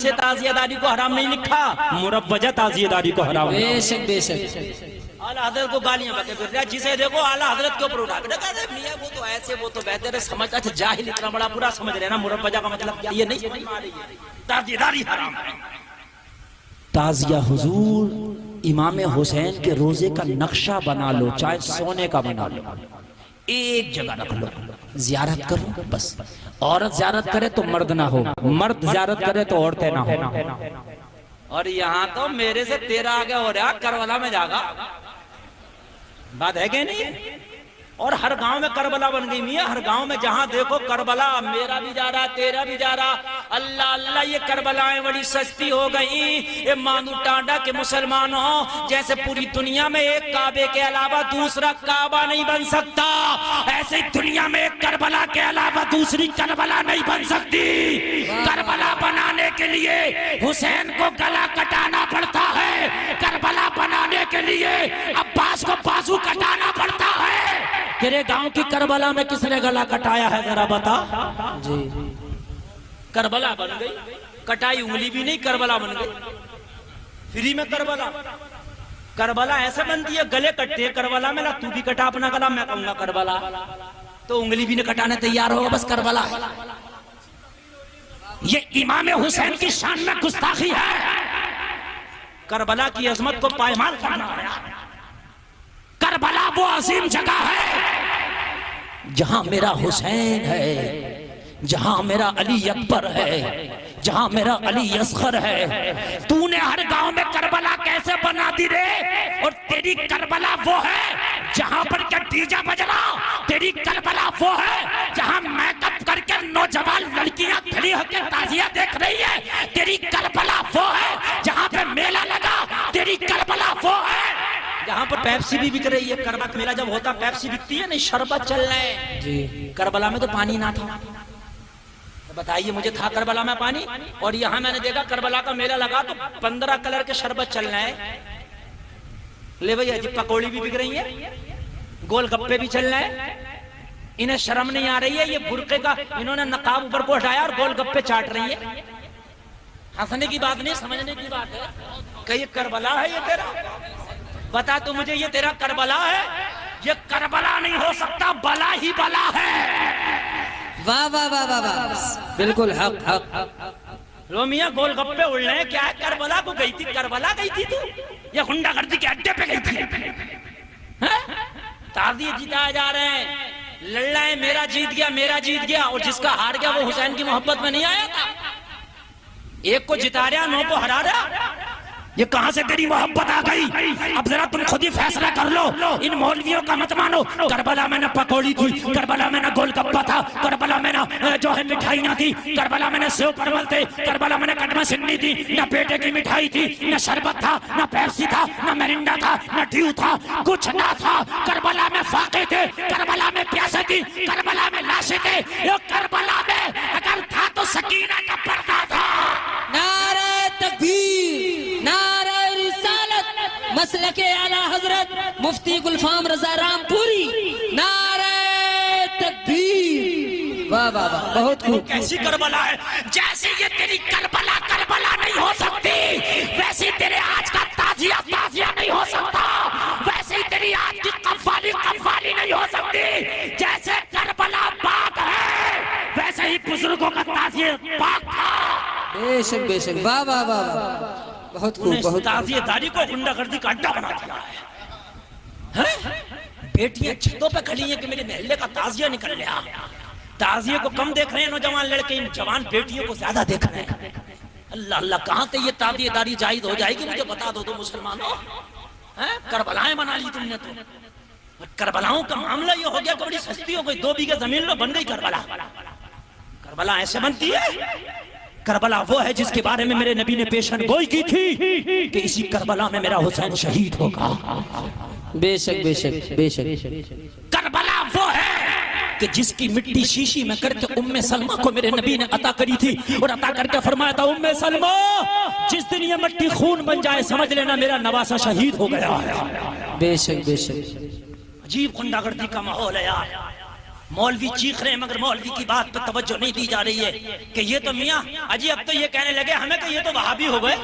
नफ्से ताज़ियदारी को हराम नहीं लिखा, मुरव्वजा ताज़ियदारी को हराम। बेशक बेशक। आला हजरत को गालियां बके फिर रहा, जिसे देखो आला हजरत के ऊपर उठा के कहते मियां वो तो ऐसे वो तो बेहतर है, समझ। अच्छा जाहिल इतना बड़ा पूरा समझ रहे ना मुरव्वजा का मतलब क्या, ये नहीं समझ में आ रही है। ताज़ियदारी हराम है। ताज़िया हुजूर इमाम हुसैन के रोजे का नक्शा बना लो, चाहे सोने का बना लो, एक जगह रख लो, ज़ियारत करो बस। औरत ज़ियारत करे तो मर्द ना हो, मर्द ज़ियारत करे तो औरतें ना हो। और यहाँ तो मेरे से तेरा आगे हो रहा, करबला में जागा, बात है कि नहीं। और हर गांव में करबला बन गई मियां, हर गांव में जहां देखो करबला, मेरा भी जा रहा तेरा भी जा रहा। अल्लाह अल्लाह ये करबलाएं बड़ी सस्ती हो गई। ये मानू टांडा के मुसलमानों, जैसे पूरी दुनिया में एक काबे के अलावा दूसरा काबा नहीं बन सकता, ऐसे ही दुनिया में एक करबला के अलावा दूसरी करबला नहीं बन सकती। करबला बनाने के लिए हुसैन को गला कटाना पड़ता है, करबला बनाने के लिए अब्बास को बाजू कटाना पड़ता है। तेरे गांव की करबला में किसने गला कटाया है जरा बता जी। करबला बन गई, कटाई उंगली भी नहीं, करबला बन गई फ्री में। करबला करबला ऐसे बनती है, गले कटते हैं करबला में ना, तू भी कटा अपना गला, मैं कहूंगा करबला तो उंगली भी नहीं कटाने तैयार होगा, बस करबला। ये इमाम हुसैन की शान में गुस्ताखी है। करबला की अजमत को पायमाल करना है। करबला वो अजीम जगह है जहां मेरा हुसैन है, जहां मेरा अली अकबर है, जहां मेरा अली असगर है। तूने हर गांव में करबला कैसे बना दी रे? और तेरी करबला वो है जहां पर क्या डीजे बज रहा, तेरी करबला वो है जहां मेकअप करके नौजवान लड़कियां खड़ी होकर ताजिया देख रही है। तेरी करबला वो है जहां पे मेला लगा, तेरी करबला वो है जहां पर पेप्सी भी बिक रही है। करबला का मेला जब होता पेप्सी बिकती है नहीं, शरबत चल रहा है जी। करबला में तो पानी ना था, तो बताइए मुझे था करबला में पानी? और यहाँ मैंने देखा करबला का मेला लगा तो 15 कलर के शरबत चल रहे हैं। ले भैया जी, पकौड़ी भी बिक रही है, गोलगप्पे भी चल रहे हैं। इन्हें शर्म नहीं आ रही है? ये बुर्के का इन्होंने नकाब ऊपर को हटाया और गोलगप्पे चाट रही है। हंसने की बात नहीं, समझने की बात है। क्या ये करबला है? ये तेरा बता तू मुझे, ये तेरा करबला है? ये करबला नहीं हो सकता, बला ही बला है। वाह वाह वाह वाह वाह, बिल्कुल हक हक। रोमिया गोलगप्पे उड़ रहे हैं, क्या है? करबला को गई थी, करबला गई थी तू? ये गुंडागर्दी के अड्डे पे गई थी? ताज़िए जिताए जा रहे हैं, लड़ रहे हैं, मेरा जीत गया मेरा जीत गया। और जिसका हार गया वो हुसैन की मोहब्बत में नहीं आया था। एक को जिता रहा, 9 को हरा रहा। ये कहां से तेरी मोहब्बत आ गई? अब जरा तुम खुद ही फैसला कर लो, इन मौलवियों का मत मानो। करबला में ना पकौड़ी थी, करबला में ना गोलगप्पा था, करबला में ना जो है मिठाई ना थी, करबला में ना सेव परवल थे, करबला में ना कटमा सिन्नी थी, ना पेटे की मिठाई थी, ना शरबत था, ना पेप्सी था, ना मेरिंडा था, ना ड्यू था, कुछ ना था। करबला में फाके थे, करबला में प्यासे थी, करबला में लाशें थे। ये करबला में अगर था तो सकीना का पर्दा था। नारे तकबीर, नारे रिसालत, मसलके आला हजरत मुफ्ती गुलफाम रजा रामपुरी, नारे तकबीर। वाह वाह वाह, बहुत खूब। कैसी करबला है? जैसे ये तेरी करबला करबला नहीं हो सकती, वैसे तेरे आज का ताजिया ताजिया नहीं हो सकता, वैसे ही तेरी आज की कव्वाली कव्वाली नहीं हो सकती। जैसे करबला पाक है, वैसे ही बुजुर्गों का ताजिया पाक था। बेशक बेशक, वाह वाह वाह वाह, बहुत खूब। बहुत ताज़ियेदारी को गुंडागर्दी का अड्डा बना दिया है। बेटियां छतों पे खड़ी हैं कि मेरे महल्ले का ताज़िया निकल गया। ताज़िये को कम देख रहे हैं नौजवान लड़के, इन जवान बेटियों को ज्यादा देख रहे हैं। अल्लाह अल्लाह, कहां से ये ताज़ियेदारी जायज हो जाएगी? मुझे बता दो तो मुसलमानों। करबलाएं बना ली तुमने तो। करबलाओं का मामला ये हो गया कि बड़ी सस्ती हो गई, 2 बीघे जमीन लो, बन गई करबला। करबला ऐसे बनती है? करबला वो है जिसके बारे में मेरे नबी ने पेशन गोई की थी कि इसी करबला में मेरा हुसैन शहीद होगा। बेशक बेशक बेशक। करबला वो है कि जिसकी मिट्टी शीशी में करके उम्मे सलमा को मेरे नबी ने अता करी थी, और अता करके फरमाया था, उम्मे सलमा जिस दिन ये मिट्टी खून बन जाए समझ लेना मेरा नवासा शहीद हो गया है। बेशक बेशक। अजीब गुंडागर्दी का माहौल है यार। मौलवी चीख रहे हैं मगर मौलवी की बात पे तवज्जो नहीं दी जा रही है कि ये तो मियां अजी अब तो ये कहने लगे हमें कि ये तो वहाबी हो गए।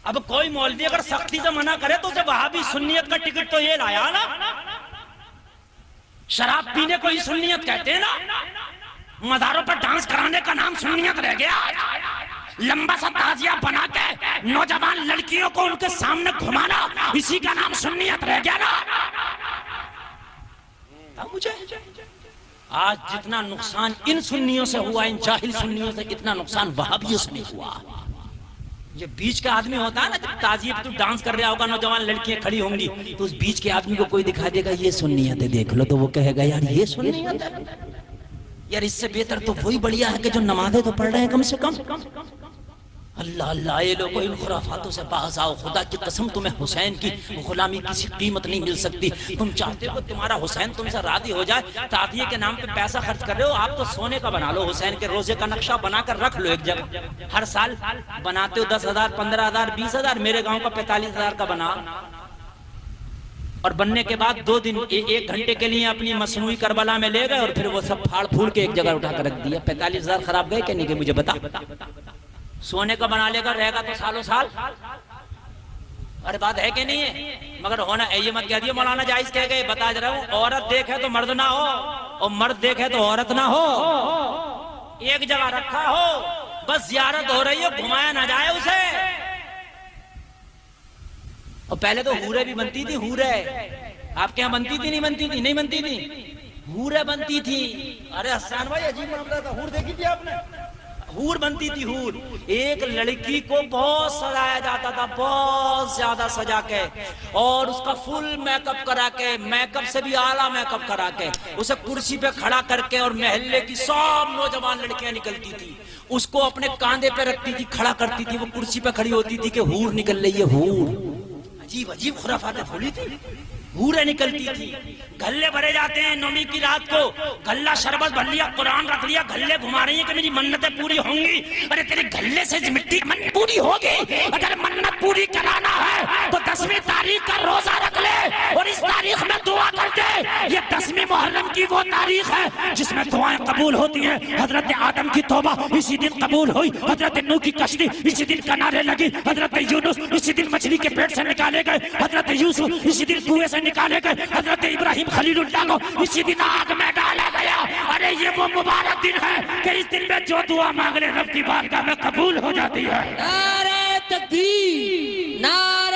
अब कोई मौलवी अगर सख्ती से मना करे तो उसे वहाबी सुन्नियत का टिकट तो ये लाया ना। शराब पीने को ही सुन्नियत कहते हैं ना, मज़ारों पर डांस कराने का नाम सुन्नियत रह गया। लंबा सा ताजिया बना के नौजवान लड़कियों को उनके सामने घुमाना इसी का नाम सुन्नियत रह गया ना। मुझे आज जितना नुकसान इन सुन्नियों से हुआ, इन जाहिल सुन्नियों से, इतना नुकसान वहाबियों से नहीं हुआ। ये बीच का आदमी होता है ना, जब ताजिए तू डांस कर रहा होगा, नौजवान लड़कियां खड़ी होंगी तो उस बीच के आदमी को कोई दिखा देगा ये सुन्नियत है देख लो, तो वो कहेगा यार ये सुन्नियत है। यार इससे बेहतर तो वही बढ़िया है कि जो नमाज़ें तो पढ़ रहे हैं कम से कम। अल्लाह अल्लाह, ये लोगों इन खुराफातों से बाज आओ। खुदा की कसम तुम्हें हुसैन की गुलामी किसी कीमत नहीं मिल सकती। तुम चाहते हो तुम्हारा हुसैन तुमसे राजी हो जाए, तादिये के नाम पे पैसा खर्च कर रहे हो। आप तो सोने का बना लो, हुसैन के रोजे का नक्शा बनाकर रख लो एक जगह। हर साल बनाते हो 10,000, 15,000, 20,000। मेरे गाँव का 45,000 का बना, और बनने के बाद 2 दिन 1 घंटे के लिए अपनी मसनूई करबला में ले गए और फिर वो सब फाड़ फूड़ के एक जगह उठा कर रख दिया। 45,000 खराब गए कि नहीं गए मुझे बता। सोने का बना लेकर रहेगा तो सालों साल। अरे बात है कि नहीं है? मगर होना ये मत कह दियो मौलाना जायज कह गए, बता रहा हूँ औरत देखे तो मर्द ना हो और मर्द देखे तो औरत ना हो, एक जगह रखा हो, बस जियारत हो रही हो, घुमाया ना जाए उसे। और पहले तो हूरे भी बनती थी, हूरे आपके यहाँ बनती थी नहीं बनती थी? नहीं बनती थी, हूरे बनती थी। अरे हसन भाई अजीब मामला था, हूर देखी थी आपने? हूर बनती थी, हूर। एक लड़की को बहुत सजाया जाता था, बहुत ज्यादा सजा के, और उसका फुल मेकअप करा के, मेकअप से भी आला मेकअप करा के उसे कुर्सी पे खड़ा करके, और मोहल्ले की सब नौजवान लड़कियां निकलती थी, उसको अपने कांधे पे रखती थी, खड़ा करती थी, वो कुर्सी पे खड़ी होती थी कि हूर निकल रही है, हूर। अजीब अजीब खुराफातें थोड़ी थी, हूरें निकलती थी। गल्ले भरे जाते हैं नौमी की रात को, गल्ला शरबत भर लिया, कुरान रख लिया, गल्ले घुमा रही है कि मेरी मन्नतें पूरी होंगी। अरे तेरे गल्ले से मिट्टी मन्नत पूरी होगी। अगर मन्नत पूरी कराना है तो 10वीं तारीख का रोजा रख ले और इस तारीख में दुआ कर दे। ये 10वीं मुहर्रम की वो तारीख है जिसमें दुआएं कबूल होती हैं। हजरत आदम की तौबा इसी दिन कबूल हुई, हजरत नूह की कश्ती इसी दिन किनारे लगी, हजरत यूनुस इसी दिन मछली के पेट से निकाले गए, हजरत यूसुफ इसी दिन कुएं से निकाले गए, हजरत इब्राहिम खलीलुल्लाह को इसी दिन आग में डाला गया। अरे ये वो मुबारक दिन है कि इस दिन में जो दुआ मांग ले रब की बारगाह में कबूल हो जाती है। नारे तकबीर, नारे